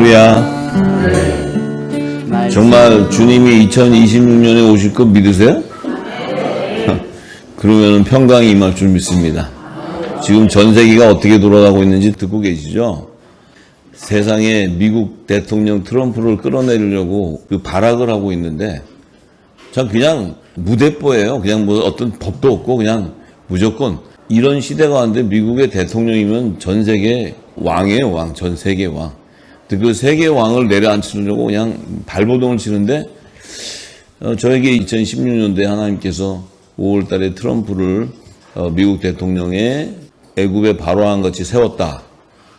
할렐루야. 정말 주님이 2026년에 오실 거 믿으세요? 그러면 평강이 임할 줄 믿습니다. 지금 전 세계가 어떻게 돌아가고 있는지 듣고 계시죠? 세상에 미국 대통령 트럼프를 끌어내리려고 그 발악을 하고 있는데, 전 그냥 무대뽀예요. 그냥 뭐 어떤 법도 없고 그냥 무조건 이런 시대가 왔는데 미국의 대통령이면 전 세계 왕이에요. 왕. 전 세계 왕. 그 세계 왕을 내려앉히려고 그냥 발버둥을 치는데, 저에게 2016년도에 하나님께서 5월 달에 트럼프를 미국 대통령의 애굽의 바로왕 같이 세웠다.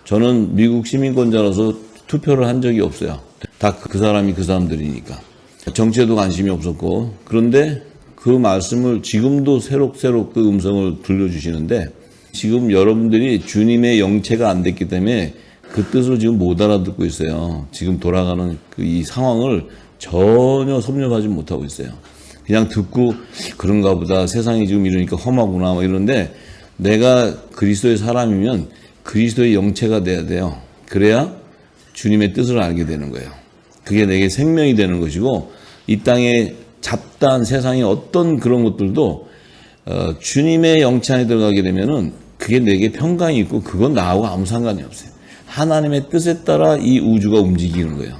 저는 미국 시민권자로서 투표를 한 적이 없어요. 다 그 사람이 그 사람들이니까. 정치에도 관심이 없었고, 그런데 그 말씀을 지금도 새록새록 그 음성을 들려주시는데, 지금 여러분들이 주님의 영체가 안 됐기 때문에 그 뜻을 지금 못 알아듣고 있어요. 지금 돌아가는 이 상황을 전혀 섭렵하지 못하고 있어요. 그냥 듣고 그런가 보다, 세상이 지금 이러니까 험하구나 뭐 이런데, 내가 그리스도의 사람이면 그리스도의 영체가 돼야 돼요. 그래야 주님의 뜻을 알게 되는 거예요. 그게 내게 생명이 되는 것이고, 이 땅에 잡다한 세상의 어떤 그런 것들도 주님의 영체 안에 들어가게 되면은 그게 내게 평강이 있고, 그건 나하고 아무 상관이 없어요. 하나님의 뜻에 따라 이 우주가 움직이는 거예요.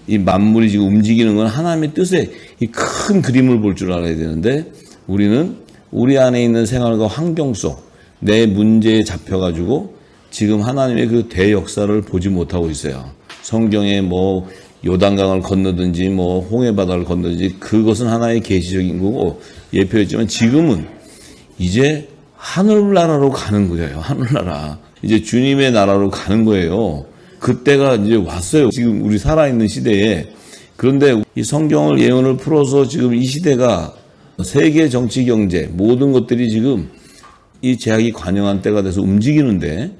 이 만물이 지금 움직이는 건 하나님의 뜻에 이 큰 그림을 볼 줄 알아야 되는데, 우리는 우리 안에 있는 생활과 환경 속 내 문제에 잡혀가지고 지금 하나님의 그 대역사를 보지 못하고 있어요. 성경에 뭐 요단강을 건너든지 뭐 홍해바다를 건너든지 그것은 하나의 계시적인 거고 예표였지만, 지금은 이제 하늘나라로 가는 거예요. 하늘나라. 이제 주님의 나라로 가는 거예요. 그때가 이제 왔어요. 지금 우리 살아있는 시대에. 그런데 이 성경을 예언을 풀어서 지금 이 시대가 세계 정치 경제 모든 것들이 지금 이 제약이 관영한 때가 돼서 움직이는데,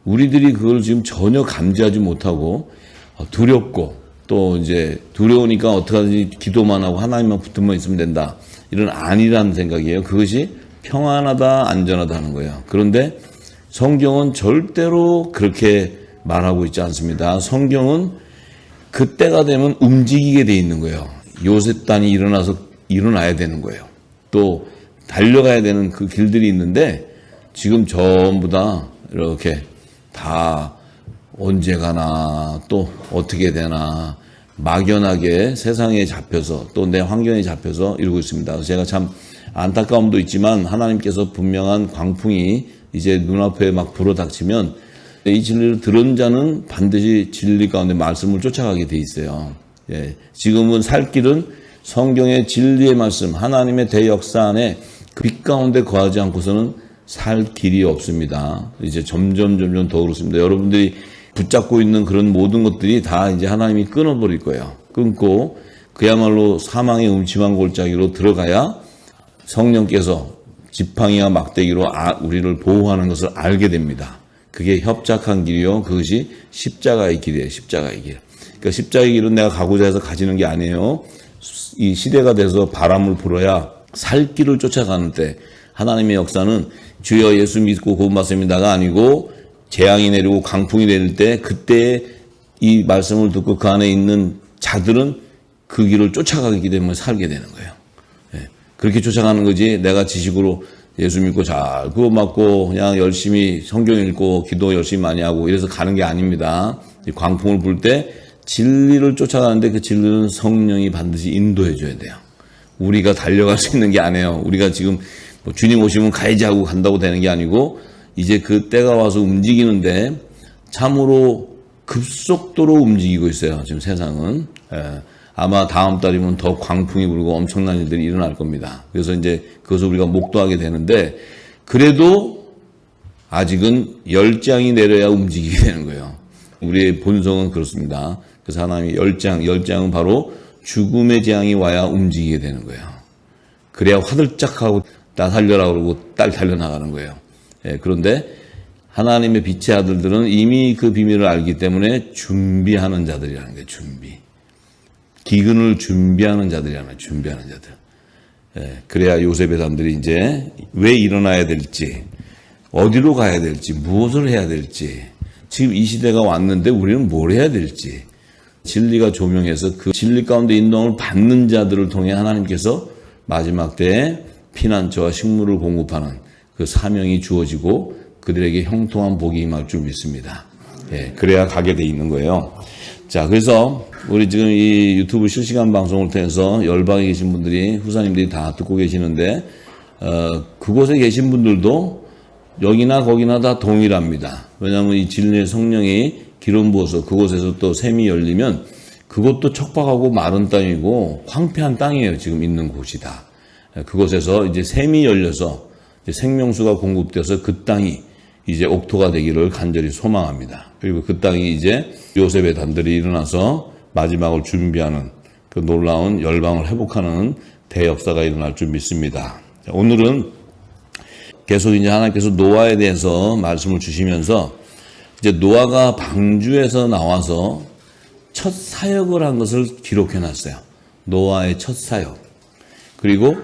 우리들이 그걸 지금 전혀 감지하지 못하고 두렵고, 또 이제 두려우니까 어떡하든지 기도만 하고 하나님만 붙들만 있으면 된다, 이런 아니라는 생각이에요. 그것이 평안하다, 안전하다 하는 거예요. 그런데 성경은 절대로 그렇게 말하고 있지 않습니다. 성경은 그때가 되면 움직이게 돼 있는 거예요. 요셉단이 일어나야 되는 거예요. 또 달려가야 되는 그 길들이 있는데, 지금 전부 다 이렇게 다 언제 가나 또 어떻게 되나 막연하게 세상에 잡혀서 또 내 환경에 잡혀서 이러고 있습니다. 그래서 제가 참 안타까움도 있지만, 하나님께서 분명한 광풍이 이제 눈앞에 막 불어닥치면 이 진리를 들은 자는 반드시 진리 가운데 말씀을 쫓아가게 돼 있어요. 예, 지금은 살 길은 성경의 진리의 말씀, 하나님의 대역사 안에 그 빛 가운데 거하지 않고서는 살 길이 없습니다. 이제 점점 더 그렇습니다. 여러분들이 붙잡고 있는 그런 모든 것들이 다 이제 하나님이 끊어버릴 거예요. 끊고 그야말로 사망의 음침한 골짜기로 들어가야 성령께서 지팡이와 막대기로 우리를 보호하는 것을 알게 됩니다. 그게 협착한 길이요, 그것이 십자가의 길이에요. 십자가의 길. 그러니까 십자가의 길은 내가 가고자 해서 가지는 게 아니에요. 이 시대가 돼서 바람을 불어야 살 길을 쫓아가는 때, 하나님의 역사는 주여 예수 믿고 구원받습니다가 아니고, 재앙이 내리고 강풍이 내릴 때 그때 이 말씀을 듣고 그 안에 있는 자들은 그 길을 쫓아가기 때문에 살게 되는 거예요. 예, 그렇게 쫓아가는 거지, 내가 지식으로 예수 믿고 잘 구원받고 그냥 열심히 성경 읽고 기도 열심히 많이 하고 이래서 가는 게 아닙니다. 광풍을 불 때 진리를 쫓아가는데, 그 진리는 성령이 반드시 인도해 줘야 돼요. 우리가 달려갈 수 있는 게 아니에요. 우리가 지금 뭐 주님 오시면 가야지 하고 간다고 되는 게 아니고, 이제 그 때가 와서 움직이는데 참으로 급속도로 움직이고 있어요. 지금 세상은. 예, 아마 다음 달이면 더 광풍이 불고 엄청난 일들이 일어날 겁니다. 그래서 이제 그것을 우리가 목도하게 되는데, 그래도 아직은 열장이 내려야 움직이게 되는 거예요. 우리의 본성은 그렇습니다. 그래서 하나님이 열장은 바로 죽음의 재앙이 와야 움직이게 되는 거예요. 그래야 화들짝하고 나 살려라 그러고 딸 달려나가는 거예요. 예, 그런데 하나님의 빛의 아들들은 이미 그 비밀을 알기 때문에 준비하는 자들이라는 거예요. 기근을 준비하는 자들이라는 거예요. 준비하는 자들. 예, 그래야 요셉의 사람들이 이제 왜 일어나야 될지, 어디로 가야 될지, 무엇을 해야 될지, 지금 이 시대가 왔는데 우리는 뭘 해야 될지 진리가 조명해서 그 진리 가운데 인도함을 받는 자들을 통해 하나님께서 마지막 때에 피난처와 식물을 공급하는 그 사명이 주어지고 그들에게 형통한 복이 임할 줄 믿습니다. 예, 그래야 가게 돼 있는 거예요. 자, 그래서 우리 지금 이 유튜브 실시간 방송을 통해서 열방에 계신 분들이, 후사님들이 다 듣고 계시는데, 그곳에 계신 분들도 여기나 거기나 다 동일합니다. 왜냐하면 이 진리의 성령이 기름 부어서 그곳에서 또 샘이 열리면 그것도 척박하고 마른 땅이고 황폐한 땅이에요. 지금 있는 곳이다. 그곳에서 이제 샘이 열려서 이제 생명수가 공급돼서 그 땅이 이제 옥토가 되기를 간절히 소망합니다. 그리고 그 땅이 이제 요셉의 단들이 일어나서 마지막을 준비하는 그 놀라운 열방을 회복하는 대역사가 일어날 줄 믿습니다. 오늘은 계속 이제 하나님께서 노아에 대해서 말씀을 주시면서 이제 노아가 방주에서 나와서 첫 사역을 한 것을 기록해 놨어요. 노아의 첫 사역. 그리고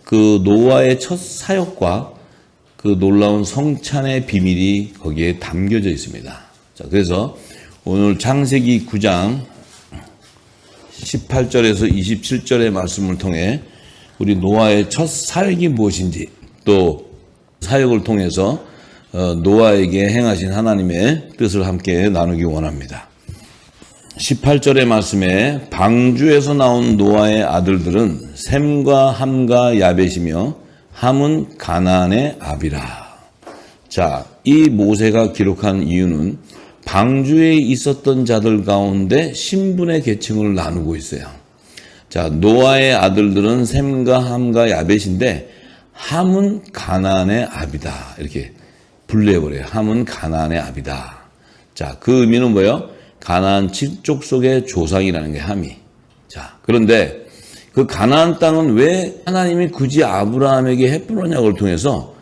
그 노아의 첫 사역과 그 놀라운 성찬의 비밀이 거기에 담겨져 있습니다. 자, 그래서 오늘 창세기 9장 18절에서 27절의 말씀을 통해 우리 노아의 첫 사역이 무엇인지 또 사역을 통해서 노아에게 행하신 하나님의 뜻을 함께 나누기 원합니다. 18절의 말씀에 방주에서 나온 노아의 아들들은 셈과 함과 야벳이며 함은 가나안의 아비라. 자, 이 모세가 기록한 이유는 방주에 있었던 자들 가운데 신분의 계층을 나누고 있어요. 자, 노아의 아들들은 셈과 함과 야벳인데 함은 가나안의 아비다. 이렇게 분류해버려요. 함은 가나안의 아비다. 자, 그 의미는 뭐예요? 가나안 칠족 속의 조상이라는 게 함이. 자, 그런데 그 가나안 땅은 왜 하나님이 굳이 아브라함에게 헤브론약을 통해서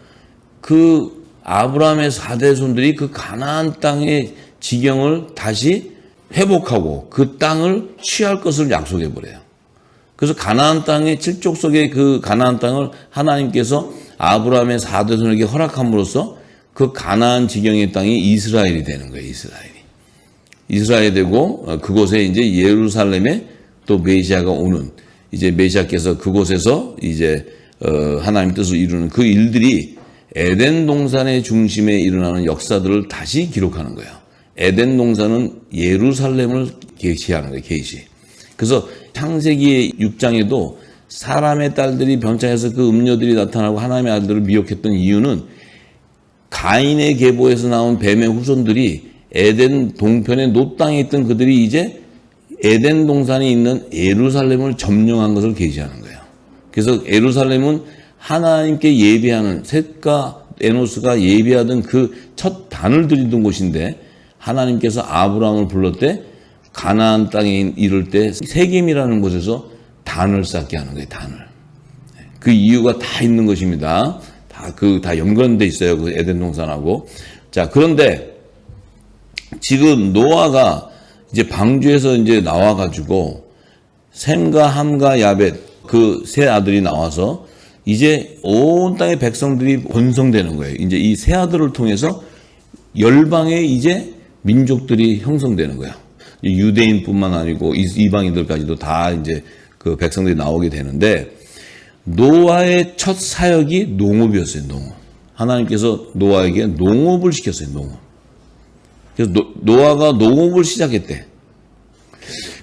그 아브라함의 4대 손들이 그 가나안 땅의 지경을 다시 회복하고 그 땅을 취할 것을 약속해 버려요. 그래서 가나안 땅의 칠족 속의 그 가나안 땅을 하나님께서 아브라함의 4대 손에게 허락함으로써 그 가나안 지경의 땅이 이스라엘이 되는 거예요. 이스라엘이 되고 그곳에 이제 예루살렘에 또 메시아가 오는 이제 메시아께서 그곳에서 이제 하나님 뜻을 이루는 그 일들이 에덴 동산의 중심에 일어나는 역사들을 다시 기록하는 거예요. 에덴 동산은 예루살렘을 계시하는 거예요. 계시. 그래서 창세기 6장에도 사람의 딸들이 변장해서 그 음녀들이 나타나고 하나님의 아들들을 미혹했던 이유는 가인의 계보에서 나온 뱀의 후손들이 에덴 동편의 노 땅에 있던 그들이 이제 에덴 동산에 있는 예루살렘을 점령한 것을 계시하는 거예요. 그래서 예루살렘은 하나님께 예배하는 셋과 에노스가 예배하던 그 첫 단을 드리던 곳인데 하나님께서 아브라함을 불렀대 가나안 땅에 이를 때 세겜이라는 곳에서 단을 쌓게 하는 거예요. 단을. 그 이유가 다 있는 것입니다. 다 연관돼 있어요. 그 에덴 동산하고. 자, 그런데 지금 노아가 이제 방주에서 이제 나와가지고 셈과 함과 야벳 그 세 아들이 나와서 이제 온 땅의 백성들이 번성되는 거예요. 이제 이 세 아들을 통해서 열방의 이제 민족들이 형성되는 거예요. 유대인뿐만 아니고 이방인들까지도 다 이제 그 백성들이 나오게 되는데 노아의 첫 사역이 농업이었어요. 농업. 하나님께서 노아에게 농업을 시켰어요. 농업. 그래서 노아가 농업을 시작했대.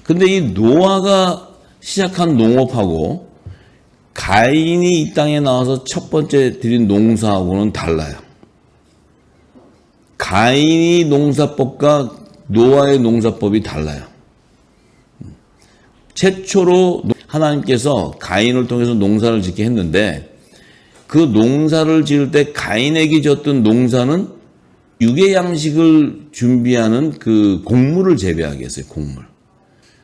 근데 이 노아가 시작한 농업하고 가인이 이 땅에 나와서 첫 번째 드린 농사하고는 달라요. 가인이 농사법과 노아의 농사법이 달라요. 최초로 하나님께서 가인을 통해서 농사를 짓게 했는데 그 농사를 지을 때 가인에게 줬던 농사는 육의 양식을 준비하는 그 곡물을 재배하게 했어요. 곡물.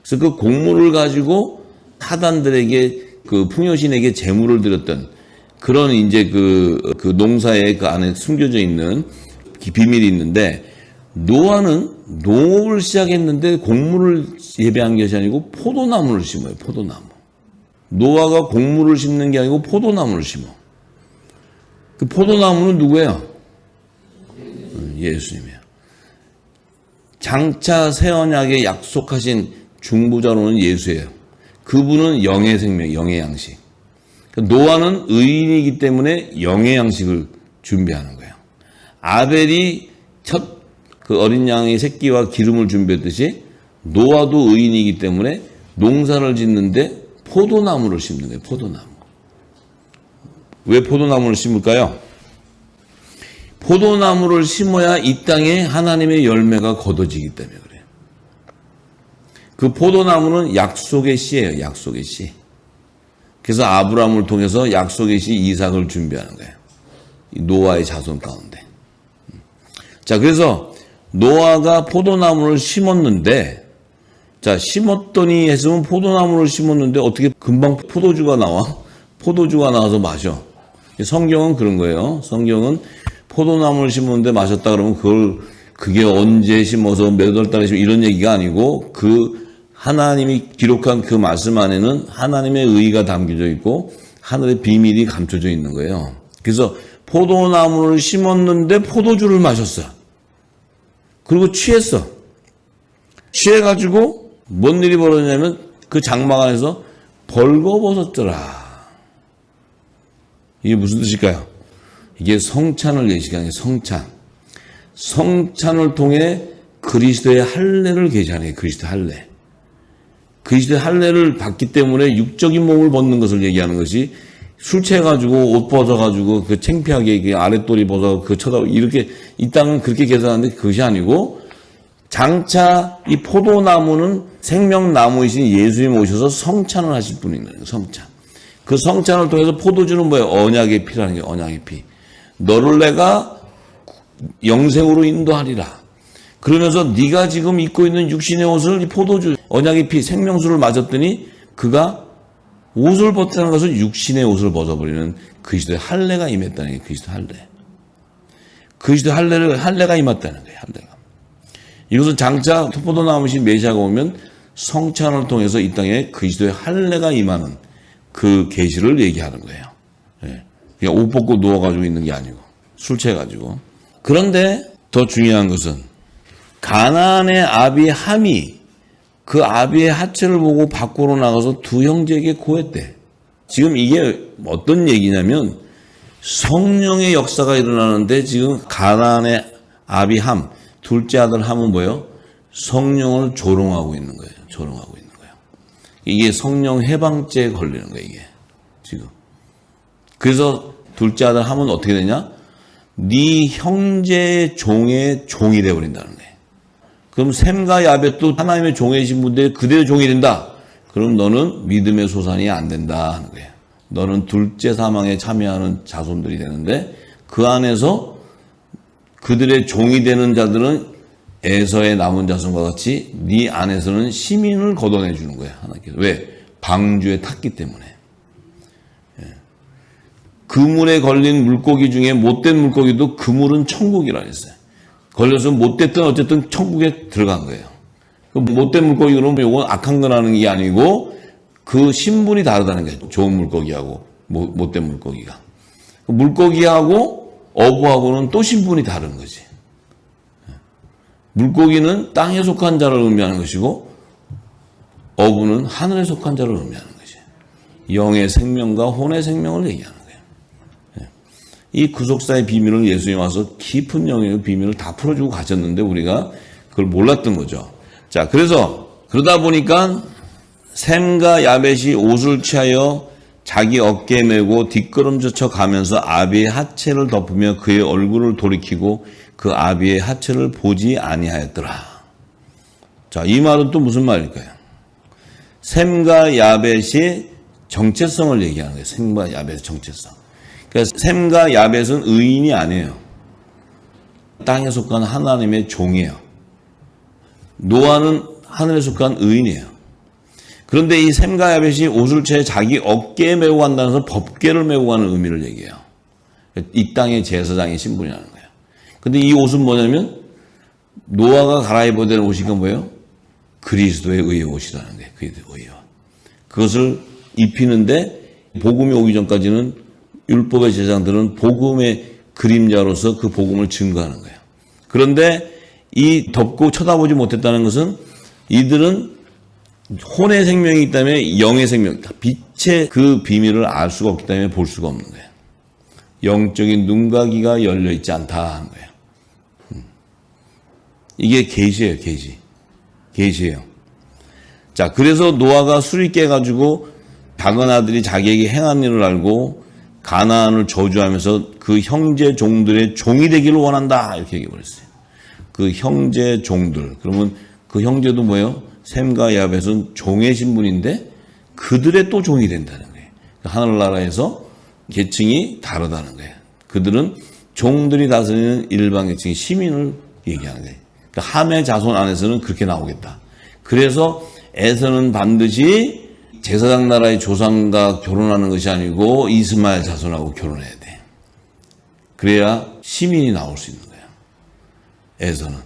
그래서 그 곡물을 가지고 타단들에게 그 풍요신에게 제물을 드렸던 그런 이제 그 농사의 그 안에 숨겨져 있는 비밀이 있는데 노아는 농업을 시작했는데 곡물을 예배한 것이 아니고 포도나무를 심어요. 포도나무. 노아가 곡물을 심는 게 아니고 포도나무를 심어. 그 포도나무는 누구예요? 예수님이에요. 장차 새 언약에 약속하신 중보자로는 예수예요. 그분은 영의 생명, 영의 양식. 노아는 의인이기 때문에 영의 양식을 준비하는 거예요. 아벨이 첫 그 어린 양의 새끼와 기름을 준비했듯이 노아도 의인이기 때문에 농사를 짓는데 포도나무를 심는 거예요. 포도나무. 왜 포도나무를 심을까요? 포도나무를 심어야 이 땅에 하나님의 열매가 거둬지기 때문에 그래요. 그 포도나무는 약속의 씨예요. 약속의 씨. 그래서 아브라함을 통해서 약속의 씨 이삭을 준비하는 거예요. 노아의 자손 가운데. 자, 그래서 노아가 포도나무를 심었는데, 자, 심었더니 했으면 포도나무를 심었는데 어떻게 금방 포도주가 나와? 포도주가 나와서 마셔. 성경은 그런 거예요. 성경은 포도나무를 심었는데 마셨다 그러면 그게 언제 심어서 몇 월 달에 심어 이런 얘기가 아니고 그 하나님이 기록한 그 말씀 안에는 하나님의 의의가 담겨져 있고 하늘의 비밀이 감춰져 있는 거예요. 그래서 포도나무를 심었는데 포도주를 마셨어. 그리고 취했어. 취해가지고 뭔 일이 벌어졌냐면 그 장막 안에서 벌거벗었더라. 이게 무슨 뜻일까요? 이게 성찬을 예시하는 성찬. 성찬을 통해 그리스도의 할례를 계시하는 게 그리스도의 할례. 그리스도의 할례를 받기 때문에 육적인 몸을 벗는 것을 얘기하는 것이 술 취해가지고 옷 벗어가지고 그 창피하게 아랫돌이 벗어 그 쳐다보고 이렇게 이 땅은 그렇게 계산하는데 그것이 아니고 장차 이 포도나무는 생명나무이신 예수님이 오셔서 성찬을 하실 분인 거예요. 성찬. 그 성찬을 통해서 포도주는 뭐예요? 언약의 피라는 게 언약의 피. 너를 내가 영생으로 인도하리라. 그러면서 네가 지금 입고 있는 육신의 옷을 이 포도주 언약의 피 생명수를 맞았더니 그가 옷을 벗자는 것은 육신의 옷을 벗어버리는 그리스도의 할례가 임했다는 게 그리스도 할례. 그리스도의 할례가 임했다는 거예요. 할례가. 이것은 장차 포도나무신 메시아가 오면 성찬을 통해서 이 땅에 그리스도의 할례가 임하는 그 계시를 얘기하는 거예요. 그냥 옷 벗고 누워가지고 있는 게 아니고 술 취해가지고. 그런데 더 중요한 것은 가나안의 아비 함이 그 아비의 하체를 보고 밖으로 나가서 두 형제에게 고했대. 지금 이게 어떤 얘기냐면 성령의 역사가 일어나는데 지금 가나안의 아비 함, 둘째 아들 함은 뭐예요? 성령을 조롱하고 있는 거예요. 조롱하고 있는 거예요. 이게 성령 해방죄에 걸리는 거예요. 이게 지금. 그래서 둘째 아들 함은 어떻게 되냐? 네 형제의 종의 종이 되어버린다는 거예요. 그럼 셈과 야벳도 하나님의 종이신 분들 그대로 종이 된다. 그럼 너는 믿음의 소산이 안 된다 하는 거예요. 너는 둘째 사망에 참여하는 자손들이 되는데 그 안에서 그들의 종이 되는 자들은 에서의 남은 자손과 같이 네 안에서는 시민을 걷어내 주는 거예요. 하나님께서. 왜? 방주에 탔기 때문에. 그물에 걸린 물고기 중에 못된 물고기도 그물은 천국이라 했어요. 걸려서 못됐든 어쨌든 천국에 들어간 거예요. 그 못된 물고기 그러면 이건 악한 거라는 게 아니고 그 신분이 다르다는 거예요. 좋은 물고기하고 못된 물고기가. 물고기하고 어부하고는 또 신분이 다른 거지. 물고기는 땅에 속한 자를 의미하는 것이고 어부는 하늘에 속한 자를 의미하는 거지. 영의 생명과 혼의 생명을 얘기하는 거예요. 이 구속사의 비밀을 예수님이 와서 깊은 영의 비밀을 다 풀어주고 가셨는데 우리가 그걸 몰랐던 거죠. 자, 그러다 보니까 셈과 야벳이 옷을 취하여 자기 어깨에 메고 뒷걸음져 가면서 아비의 하체를 덮으며 그의 얼굴을 돌이키고 그 아비의 하체를 보지 아니하였더라. 자, 이 말은 또 무슨 말일까요? 셈과 야벳이 정체성을 얘기하는 거예요. 셈과 야벳의 정체성. 그러니까 셈과 야벳은 의인이 아니에요. 땅에 속한 하나님의 종이에요. 노아는 하늘에 속한 의인이에요. 그런데 이 셈과 야벳이 옷을 채 자기 어깨에 메고 간다는 것은 법궤를 메고 가는 의미를 얘기해요. 이 땅의 제사장의 신분이라는 거예요. 근데 이 옷은 뭐냐면 노아가 갈아입어야 되는 옷이 뭐예요? 그리스도의 의의 옷이라는 거예요. 그리스도의 의의 옷. 그것을 입히는데 복음이 오기 전까지는 율법의 제사장들은 복음의 그림자로서 그 복음을 증거하는 거예요. 그런데 이 덮고 쳐다보지 못했다는 것은 이들은 혼의 생명이기 때문에 영의 생명, 빛의 그 비밀을 알 수가 없기 때문에 볼 수가 없는 거예요. 영적인 눈과 귀가 열려 있지 않다 하는 거예요. 이게 계시예요, 계시예요. 자, 그래서 노아가 술이 깨가지고 작은 아들이 자기에게 행한 일을 알고 가나안을 저주하면서 그 형제 종들의 종이 되기를 원한다 이렇게 얘기해버렸어요. 그 형제 종들, 그러면 그 형제도 뭐예요? 셈과 야벳은 종의 신분인데 그들의 또 종이 된다는 거예요. 하늘나라에서 계층이 다르다는 거예요. 그들은 종들이 다스리는 일반 계층의 시민을 얘기하는 거예요. 그러니까 함의 자손 안에서는 그렇게 나오겠다. 그래서 에서는 반드시 제사장 나라의 조상과 결혼하는 것이 아니고 이스마엘 자손하고 결혼해야 돼. 그래야 시민이 나올 수 있는 거예요. 에서는.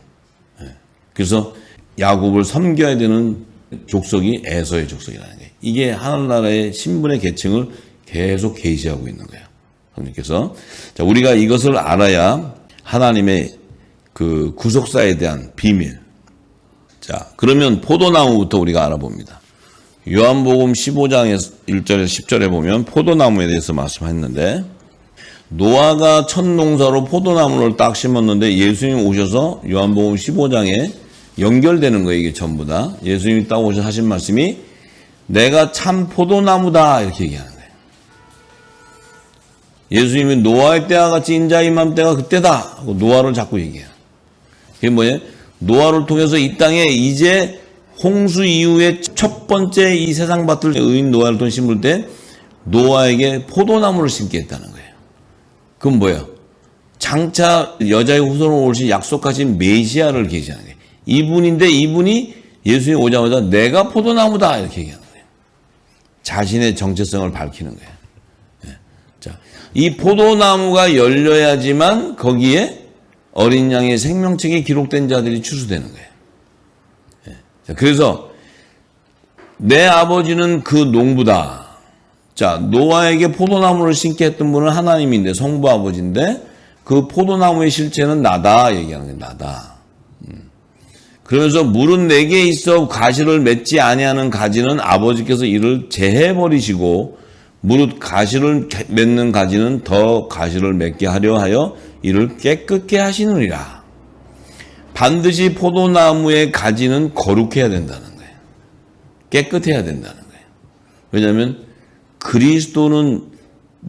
그래서 야곱을 섬겨야 되는 족속이 에서의 족속이라는 거예요. 이게 하늘나라의 신분의 계층을 계속 계시하고 있는 거예요. 하나님께서. 자, 우리가 이것을 알아야 하나님의 그 구속사에 대한 비밀. 자, 그러면 포도나무부터 우리가 알아봅니다. 요한복음 15장에서 1절에서 10절에 보면 포도나무에 대해서 말씀했는데 노아가 첫 농사로 포도나무를 딱 심었는데 예수님 오셔서 요한복음 15장에 연결되는 거예요. 이게 전부 다. 예수님이 딱 오셔서 하신 말씀이 내가 참 포도나무다 이렇게 얘기하는 거예요. 예수님이 노아의 때와 같이 인자 임함 때가 그때다 하고 노아를 자꾸 얘기해요. 그게 뭐예요? 노아를 통해서 이 땅에 이제 홍수 이후에 첫 번째 이 세상 밭을 의인 노아를 통해 심을 때 노아에게 포도나무를 심게 했다는 거예요. 그건 뭐예요? 장차 여자의 후손으로 오실 약속하신 메시아를 계시하는 거예요. 이분인데 이분이 예수님 오자마자 내가 포도나무다 이렇게 얘기하는 거예요. 자신의 정체성을 밝히는 거예요. 자, 이 포도나무가 열려야지만 거기에 어린 양의 생명책이 기록된 자들이 추수되는 거예요. 자, 그래서 내 아버지는 그 농부다. 자, 노아에게 포도나무를 심게 했던 분은 하나님인데 성부 아버지인데 그 포도나무의 실체는 나다 얘기하는 거예요. 나다. 그러면서 물은 내게 있어 가시를 맺지 아니하는 가지는 아버지께서 이를 제해 버리시고 무릇 가시를 맺는 가지는 더 가시를 맺게 하려 하여 이를 깨끗게 하시느니라. 반드시 포도나무의 가지는 거룩해야 된다는 거예요. 깨끗해야 된다는 거예요. 왜냐하면 그리스도는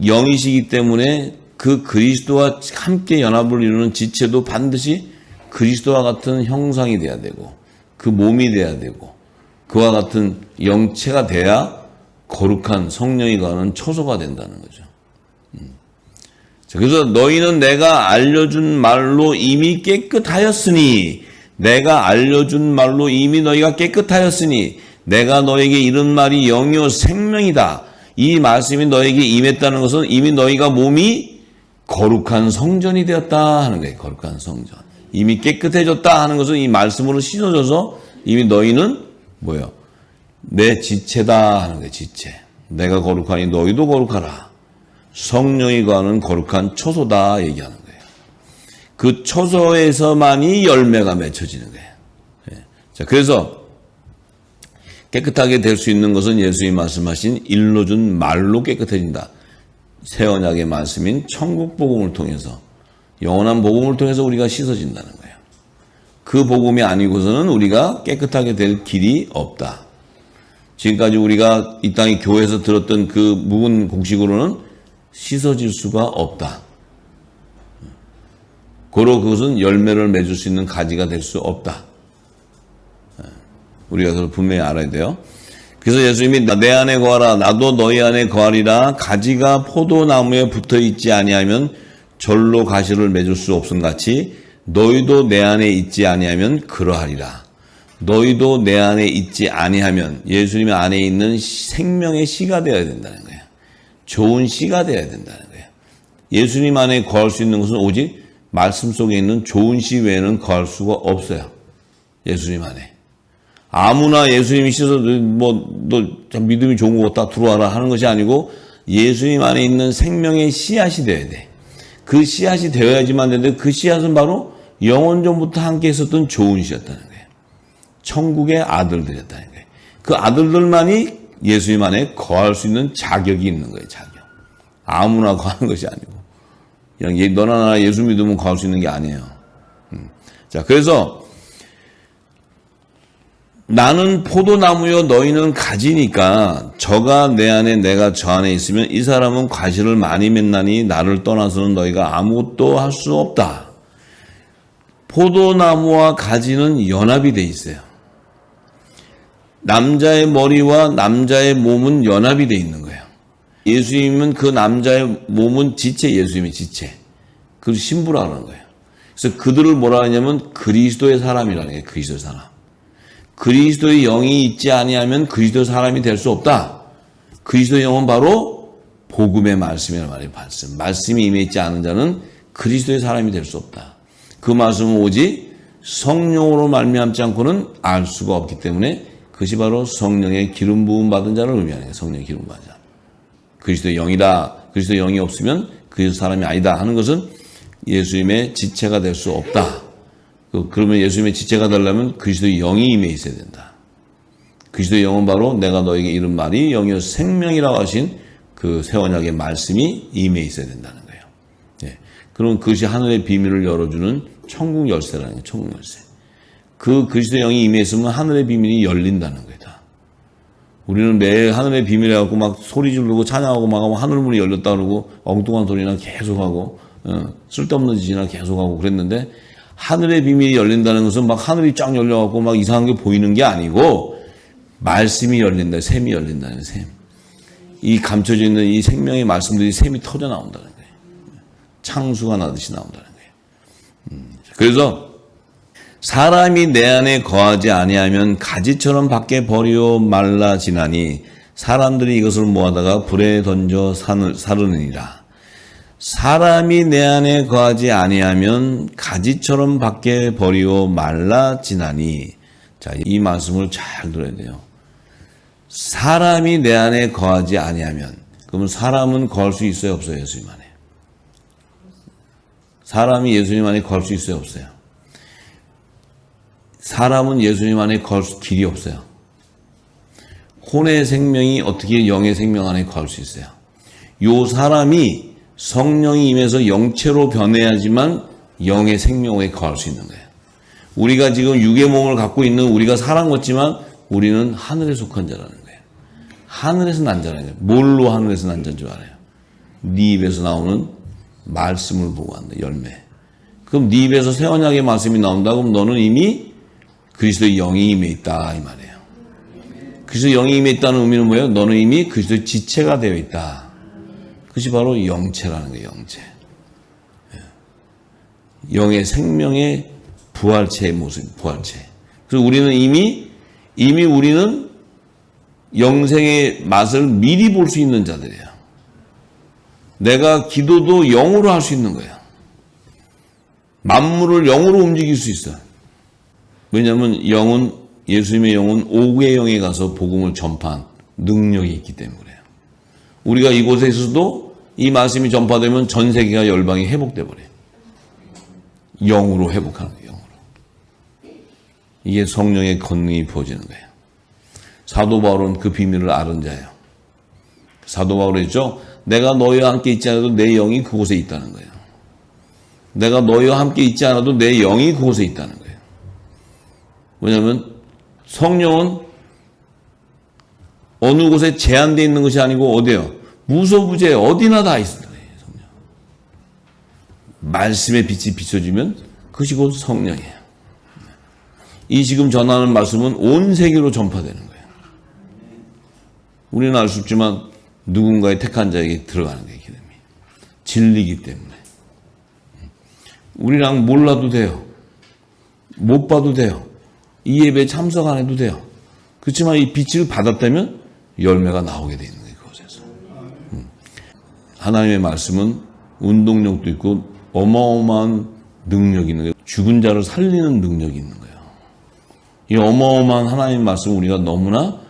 영이시기 때문에 그 그리스도와 함께 연합을 이루는 지체도 반드시 그리스도와 같은 형상이 돼야 되고 그 몸이 돼야 되고 그와 같은 영체가 돼야 거룩한 성령이 거하는 초소가 된다는 거죠. 그래서 너희는 내가 알려준 말로 이미 깨끗하였으니 내가 알려준 말로 이미 너희가 깨끗하였으니 내가 너에게 이른 말이 영이요 생명이다. 이 말씀이 너에게 임했다는 것은 이미 너희가 몸이 거룩한 성전이 되었다 하는 거예요. 거룩한 성전. 이미 깨끗해졌다 하는 것은 이 말씀으로 씻어져서 이미 너희는 뭐예요? 내 지체다 하는 거예요. 지체. 내가 거룩하니 너희도 거룩하라. 성령이 거하는 거룩한 초소다 얘기하는 거예요. 그 초소에서만이 열매가 맺혀지는 거예요. 자, 그래서 깨끗하게 될 수 있는 것은 예수님이 말씀하신 일러준 말로 깨끗해진다. 새 언약의 말씀인 천국 복음을 통해서 영원한 복음을 통해서 우리가 씻어진다는 거예요. 그 복음이 아니고서는 우리가 깨끗하게 될 길이 없다. 지금까지 우리가 이 땅의 교회에서 들었던 그 묵은 공식으로는 씻어질 수가 없다. 고로 그것은 열매를 맺을 수 있는 가지가 될 수 없다. 우리가 그걸 분명히 알아야 돼요. 그래서 예수님이 내 안에 거하라 나도 너희 안에 거하리라. 가지가 포도나무에 붙어있지 아니하면 절로 가시를 맺을 수 없음 같이 너희도 내 안에 있지 아니하면 그러하리라. 너희도 내 안에 있지 아니하면 예수님 안에 있는 생명의 씨가 되어야 된다는 거예요. 좋은 씨가 되어야 된다는 거예요. 예수님 안에 거할 수 있는 것은 오직 말씀 속에 있는 좋은 씨 외에는 거할 수가 없어요. 예수님 안에. 아무나 예수님이 씻어서 너 참 믿음이 좋은 거 같다 들어와라 하는 것이 아니고 예수님 안에 있는 생명의 씨앗이 되어야 돼. 그 씨앗이 되어야지만 되는데 그 씨앗은 바로 영원전부터 함께 있었던 조은시였다는 거예요. 천국의 아들들이었다는 거예요. 그 아들들만이 예수님 안에 거할 수 있는 자격이 있는 거예요. 자격. 아무나 거하는 것이 아니고 그냥 너나 나나 예수 믿으면 거할 수 있는 게 아니에요. 자, 그래서 나는 포도나무요 너희는 가지니까 저가 내 안에 내가 저 안에 있으면 이 사람은 과실을 많이 맺나니 나를 떠나서는 너희가 아무것도 할 수 없다. 포도나무와 가지는 연합이 돼 있어요. 남자의 머리와 남자의 몸은 연합이 돼 있는 거예요. 예수님은 그 남자의 몸은 지체, 예수님의 지체. 그 신부라는 거예요. 그래서 그들을 뭐라 하냐면 그리스도의 사람이라는 거예요. 그리스도의 사람. 그리스도의 영이 있지 아니하면 그리스도의 사람이 될 수 없다. 그리스도의 영은 바로 복음의 말씀이라는 말이에요. 말씀이 임해 있지 않은 자는 그리스도의 사람이 될 수 없다. 그 말씀은 오직 성령으로 말미암지 않고는 알 수가 없기 때문에 그것이 바로 성령의 기름 부음 받은 자를 의미하는 거예요. 성령의 기름 받은 자. 그리스도의 영이다. 그리스도의 영이 없으면 그리스도 사람이 아니다 하는 것은 예수님의 지체가 될 수 없다. 그러면 예수님의 지체가 되려면 그리스도의 영이 임해 있어야 된다. 그리스도의 영은 바로 내가 너에게 이른 말이 영이요 생명이라고 하신 그 새 언약의 말씀이 임해 있어야 된다는 거예요. 예. 그럼 그것이 하늘의 비밀을 열어주는 천국 열쇠라는 거예요. 천국 열쇠. 그 그리스도의 영이 임해 있으면 하늘의 비밀이 열린다는 거다. 우리는 매일 하늘의 비밀 해갖고 막 소리 지르고 찬양하고 막 하면 하늘문이 열렸다 그러고 엉뚱한 소리나 계속하고 쓸데없는 짓이나 계속하고 그랬는데 하늘의 비밀이 열린다는 것은 막 하늘이 쫙 열려갖고 막 이상한 게 보이는 게 아니고 말씀이 열린다, 샘이 열린다는 샘. 이 감춰져 있는 이 생명의 말씀들이 샘이 터져 나온다는 거예요. 창수가 나듯이 나온다는 거예요. 그래서 사람이 내 안에 거하지 아니하면 가지처럼 밖에 버리어 말라지나니 사람들이 이것을 모아다가 불에 던져 사르느니라. 사람이 내 안에 거하지 아니하면 가지처럼 밖에 버리어 말라지나니. 자, 이 말씀을 잘 들어야 돼요. 사람이 내 안에 거하지 아니하면, 그러면 사람은 거할 수 있어요, 없어요? 예수님 안에. 사람이 예수님 안에 거할 수 있어요, 없어요? 사람은 예수님 안에 거할 길이 없어요. 혼의 생명이 어떻게 영의 생명 안에 거할 수 있어요? 요 사람이 성령이 임해서 영체로 변해야지만 영의 생명에 거할 수 있는 거예요. 우리가 지금 육의 몸을 갖고 있는 우리가 사람 같지만 우리는 하늘에 속한 자라는 거예요. 하늘에서 난 자라는 거예요. 뭘로 하늘에서 난 자인 줄 알아요? 네 입에서 나오는 말씀을 보고 한다. 열매. 그럼 네 입에서 새 언약의 말씀이 나온다. 그럼 너는 이미 그리스도의 영이 임해 있다 이 말이에요. 그리스도의 영이 임해 있다는 의미는 뭐예요? 너는 이미 그리스도의 지체가 되어 있다. 그것이 바로 영체라는 거예요. 영체. 영의 생명의 부활체의 모습, 부활체. 그래서 우리는 이미 우리는 영생의 맛을 미리 볼 수 있는 자들이에요. 내가 기도도 영으로 할 수 있는 거예요. 만물을 영으로 움직일 수 있어요. 왜냐하면 영은, 예수님의 영은 오구의 영에 가서 복음을 전파한 능력이 있기 때문에 그래요. 우리가 이곳에 있어도 이 말씀이 전파되면 전 세계가 열방이 회복돼 버려요. 영으로 회복하는 거예요. 영으로. 이게 성령의 권능이 부어지는 거예요. 사도 바울은 그 비밀을 아는 자예요. 사도 바울이 했죠. 내가 너희와 함께 있지 않아도 내 영이 그곳에 있다는 거예요. 내가 너희와 함께 있지 않아도 내 영이 그곳에 있다는 거예요. 왜냐하면 성령은 어느 곳에 제한되어 있는 것이 아니고 어디에요? 무소부재 어디나 다 있어요. 성령. 말씀의 빛이 비춰지면 그것이 곧 성령이에요. 이 지금 전하는 말씀은 온 세계로 전파되는 거예요. 우리는 알 수 없지만 누군가의 택한 자에게 들어가는 거예요. 기름이. 진리이기 때문에. 우리랑 몰라도 돼요. 못 봐도 돼요. 이 예배에 참석 안 해도 돼요. 그렇지만 이 빛을 받았다면 열매가 나오게 되어 있는 거예요. 그곳에서. 하나님의 말씀은 운동력도 있고 어마어마한 능력이 있는 거예요. 죽은 자를 살리는 능력이 있는 거예요. 이 어마어마한 하나님의 말씀을 우리가 너무나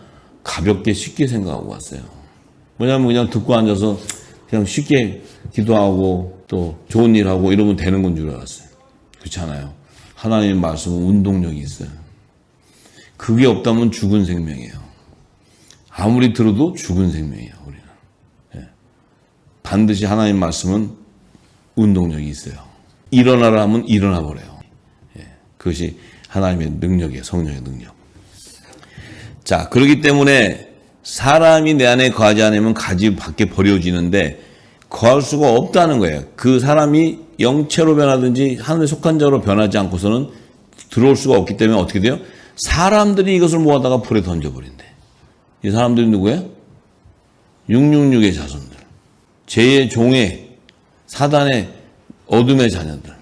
가볍게 쉽게 생각하고 왔어요. 왜냐하면 그냥 듣고 앉아서 그냥 쉽게 기도하고 또 좋은 일 하고 이러면 되는 건 줄 알았어요. 그렇지 않아요. 하나님의 말씀은 운동력이 있어요. 그게 없다면 죽은 생명이에요. 아무리 들어도 죽은 생명이에요, 우리는. 예. 반드시 하나님의 말씀은 운동력이 있어요. 일어나라 하면 일어나 버려요. 예. 그것이 하나님의 능력이에요, 성령의 능력. 자, 그렇기 때문에 사람이 내 안에 거하지 않으면 가지 밖에 버려지는데 거할 수가 없다는 거예요. 그 사람이 영체로 변하든지 하늘에 속한 자로 변하지 않고서는 들어올 수가 없기 때문에 어떻게 돼요? 사람들이 이것을 모아다가 불에 던져버린대. 이 사람들이 누구예요? 666의 자손들. 죄의 종의 사단의 어둠의 자녀들.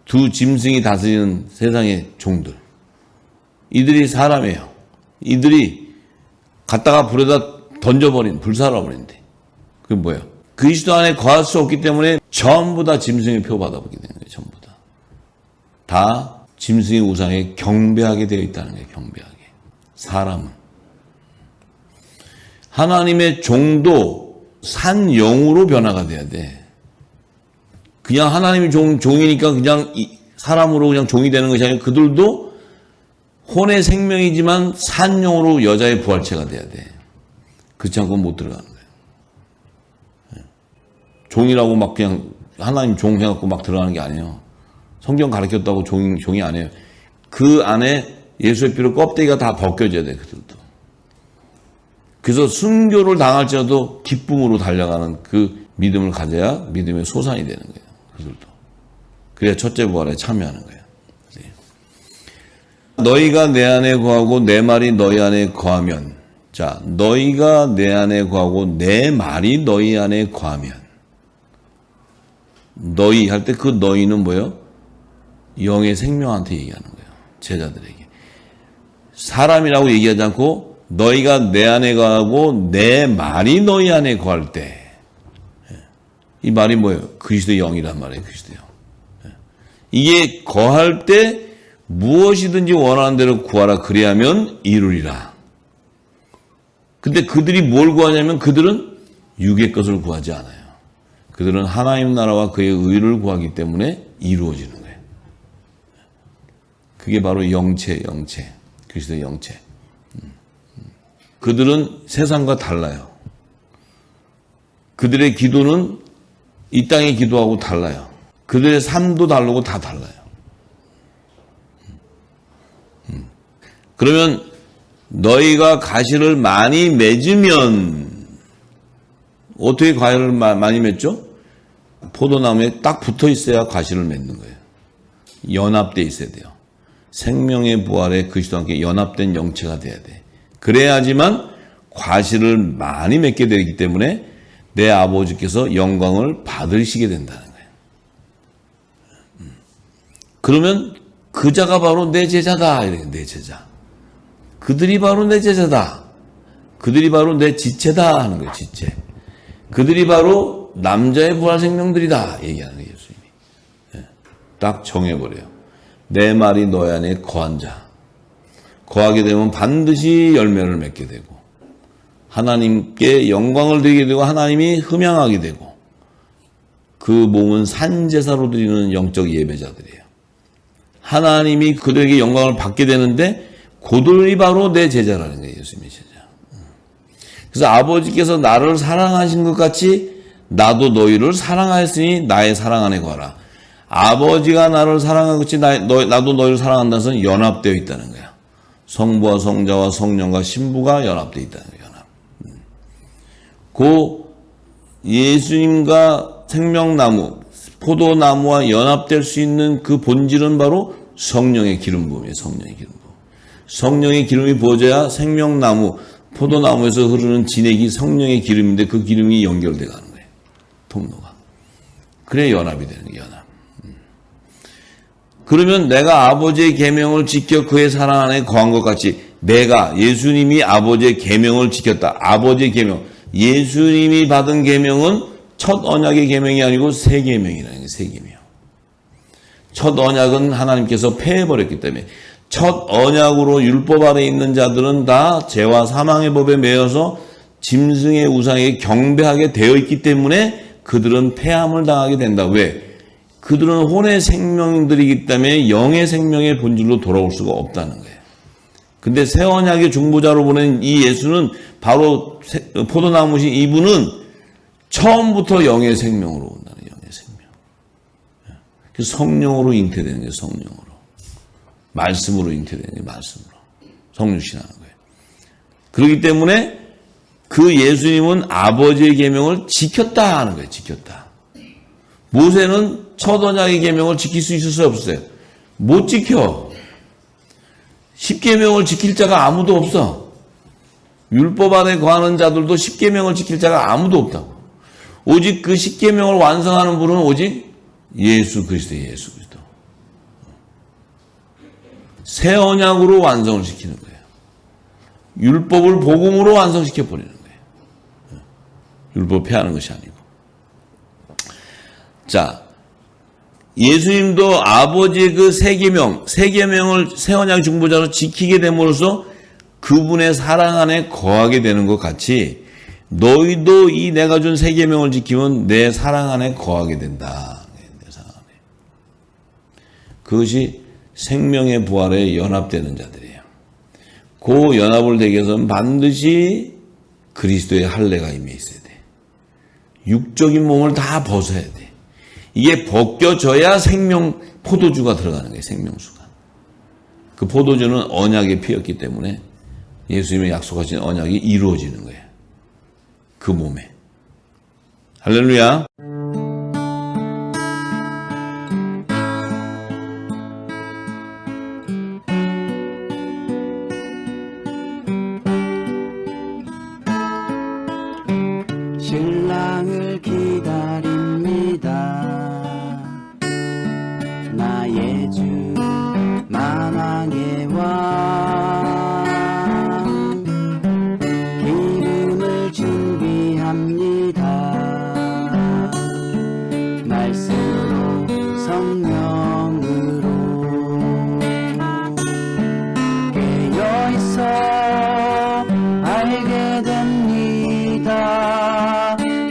두 짐승이 다스리는 세상의 종들. 이들이 사람이에요. 이들이 갖다가 불에다 던져버린, 불살아버린대. 그게 뭐예요? 그리스도 안에 거할 수 없기 때문에 전부 다 짐승의 표 받아보게 되는 거예요. 전부 다. 다 짐승의 우상에 경배하게 되어 있다는 거예요. 경배하게. 사람은. 하나님의 종도 산 영으로 변화가 돼야 돼. 그냥 하나님이 종이니까 그냥 사람으로 그냥 종이 되는 것이 아니라 그들도 혼의 생명이지만 산 영으로 여자의 부활체가 돼야 돼. 그렇지 않고 못 들어가는 거예요. 종이라고 막 그냥 하나님 종 해갖고 막 들어가는 게 아니에요. 성경 가르쳤다고 종이 아니에요. 그 안에 예수의 피로 껍데기가 다 벗겨져야 돼, 그들도. 그래서 순교를 당할지라도 기쁨으로 달려가는 그 믿음을 가져야 믿음의 소산이 되는 거예요, 그들도. 그래야 첫째 부활에 참여하는 거예요. 너희가 내 안에 거하고 내 말이 너희 안에 거하면, 자, 너희가 내 안에 거하고 내 말이 너희 안에 거하면, 너희 할 때 그 너희는 뭐예요? 영의 생명한테 얘기하는 거예요. 제자들에게. 사람이라고 얘기하지 않고 너희가 내 안에 거하고 내 말이 너희 안에 거할 때, 이 말이 뭐예요? 그리스도의 영이란 말이에요. 그리스도의 영. 이게 거할 때 무엇이든지 원하는 대로 구하라 그리하면 이루리라. 근데 그들이 뭘 구하냐면 그들은 육의 것을 구하지 않아요. 그들은 하나님 나라와 그의 의를 구하기 때문에 이루어지는 거예요. 그게 바로 영체. 그리스도의 영체. 그들은 세상과 달라요. 그들의 기도는 이 땅의 기도하고 달라요. 그들의 삶도 다르고 다 달라요. 그러면 너희가 가시를 많이 맺으면 어떻게 가시를 많이 맺죠? 포도나무에 딱 붙어 있어야 가시를 맺는 거예요. 연합되어 있어야 돼요. 생명의 부활에 그리스도와 함께 연합된 영체가 돼야 돼. 그래야지만 과실을 많이 맺게 되기 때문에 내 아버지께서 영광을 받으시게 된다는 거예요. 그러면 그 자가 바로 내 제자다. 이렇게 내 제자. 그들이 바로 내 제자다. 그들이 바로 내 지체다 하는 거예요. 지체. 그들이 바로 남자의 부활 생명들이다 얘기하는 거예요. 예수님이. 딱 정해버려요. 내 말이 너희 안에 거한 자. 거하게 되면 반드시 열매를 맺게 되고 하나님께 영광을 드리게 되고 하나님이 흠양하게 되고 그 몸은 산제사로 드리는 영적 예배자들이에요. 하나님이 그들에게 영광을 받게 되는데 그들이 바로 내 제자라는 거예요. 예수님의 제자. 그래서 아버지께서 나를 사랑하신 것 같이 나도 너희를 사랑하였으니 나의 사랑 안에 거하라. 아버지가 나를 사랑한 것 같이 나도 너희를 사랑한다는 것은 연합되어 있다는 거야. 성부와 성자와 성령과 신부가 연합되어 있다는 거야. 연합. 그 예수님과 생명나무, 포도나무와 연합될 수 있는 그 본질은 바로 성령의 기름 부음이에요. 성령의 기름 부음. 성령의 기름이 부어져야 생명나무, 포도나무에서 흐르는 진액이 성령의 기름인데 그 기름이 연결돼 가는 거예요. 통로가. 그래 연합이 되는 거예요. 연합. 그러면 내가 아버지의 계명을 지켜 그의 사랑 안에 거한 것 같이 내가 예수님이 아버지의 계명을 지켰다. 아버지의 계명. 예수님이 받은 계명은 첫 언약의 계명이 아니고 새 계명이라는 거예요. 새 계명. 첫 언약은 하나님께서 폐해버렸기 때문에 첫 언약으로 율법 아래 있는 자들은 다 죄와 사망의 법에 매여서 짐승의 우상에 경배하게 되어 있기 때문에 그들은 폐함을 당하게 된다. 왜? 그들은 혼의 생명들이기 때문에 영의 생명의 본질로 돌아올 수가 없다는 거예요. 근데 새 언약의 중보자로 보낸 이 예수는 바로 포도나무신 이분은 처음부터 영의 생명으로 온다는 영의 생명. 성령으로 잉태되는 게 성령으로. 말씀으로 잉태되는 게 말씀으로. 성육신하는 거예요. 그렇기 때문에 그 예수님은 아버지의 계명을 지켰다 하는 거예요. 지켰다. 모세는 첫 언약의 계명을 지킬 수 있을 수 없어요. 못 지켜. 십계명을 지킬 자가 아무도 없어. 율법 안에 거하는 자들도 십계명을 지킬 자가 아무도 없다고. 오직 그 십계명을 완성하는 분은 오직 예수 그리스도예요. 예수 그리스도. 새 언약으로 완성을 시키는 거예요. 율법을 복음으로 완성시켜 버리는 거예요. 율법 폐하는 것이 아니고. 자, 예수님도 아버지의 그 새 계명을 새 언약 중보자로 지키게 됨으로써 그분의 사랑 안에 거하게 되는 것 같이 너희도 이 내가 준 새 계명을 지키면 내 사랑 안에 거하게 된다. 내 사랑 안에. 그것이 생명의 부활에 연합되는 자들이에요. 그 연합을 되기 위해서는 반드시 그리스도의 할례가 임해 있어야 돼. 육적인 몸을 다 벗어야 돼. 이게 벗겨져야 생명 포도주가 들어가는 거예요. 생명수가. 그 포도주는 언약의 피였기 때문에 예수님의 약속하신 언약이 이루어지는 거예요. 그 몸에. 할렐루야. 신랑을 기다립니다. 나의 주 만왕의 왕 기름을 준비합니다. 말씀으로 성령으로 깨어있어 알게 됩니다.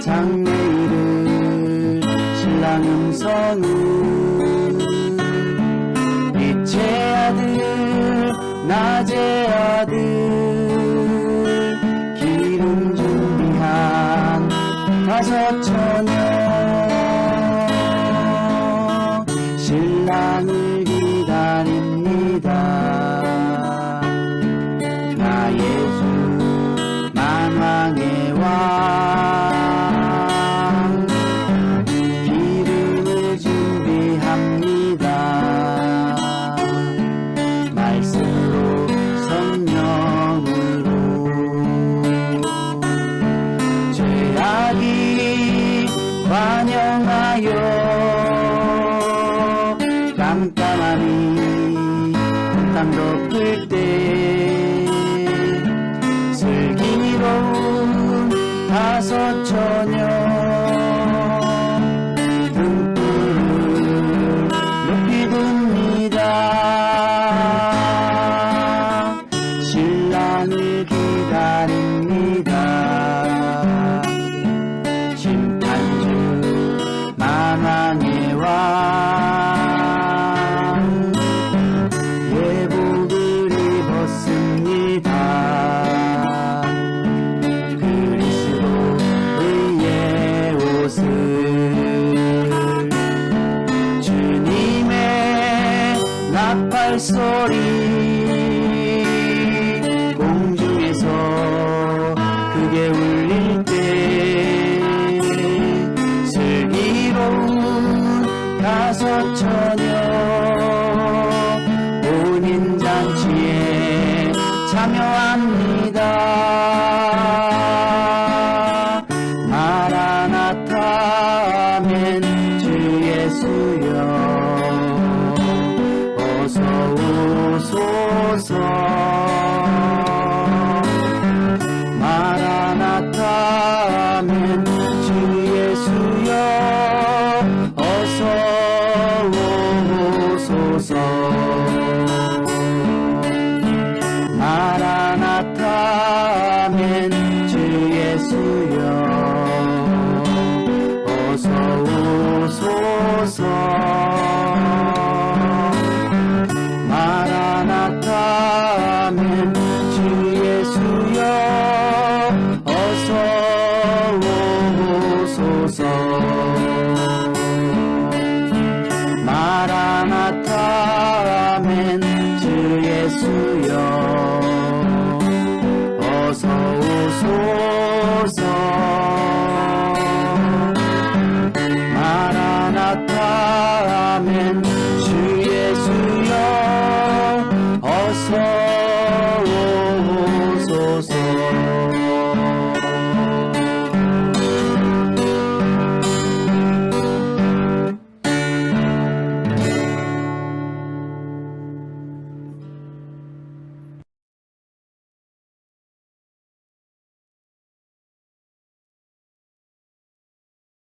장래일을 신랑 음성을 빛의 아들 낮의 아들 기름 준비한 다섯 처녀 신랑을 기다립니다. 나의 주 만왕의 왕 기름을 준비합니다. 말씀으로 성령으로 죄악이 관영하여 깜깜함이 땅 덮을 때 슬기로운 다섯 처녀 등불을 높이 듭니다. 신랑을 기다립니다. 심판주 만왕의 왕 예복을 입었습니다. 그리스도의 옷을 주님의 나팔 소리 공중에서 크게 울릴 때 슬기로운 다섯 처녀 혼인잔치에 참여합니다. 마라나타 아멘 주 예수여 어서 오소서. 마라나타 아멘 주 예수여 어서 오소서. 마라나타 아멘 주 예수여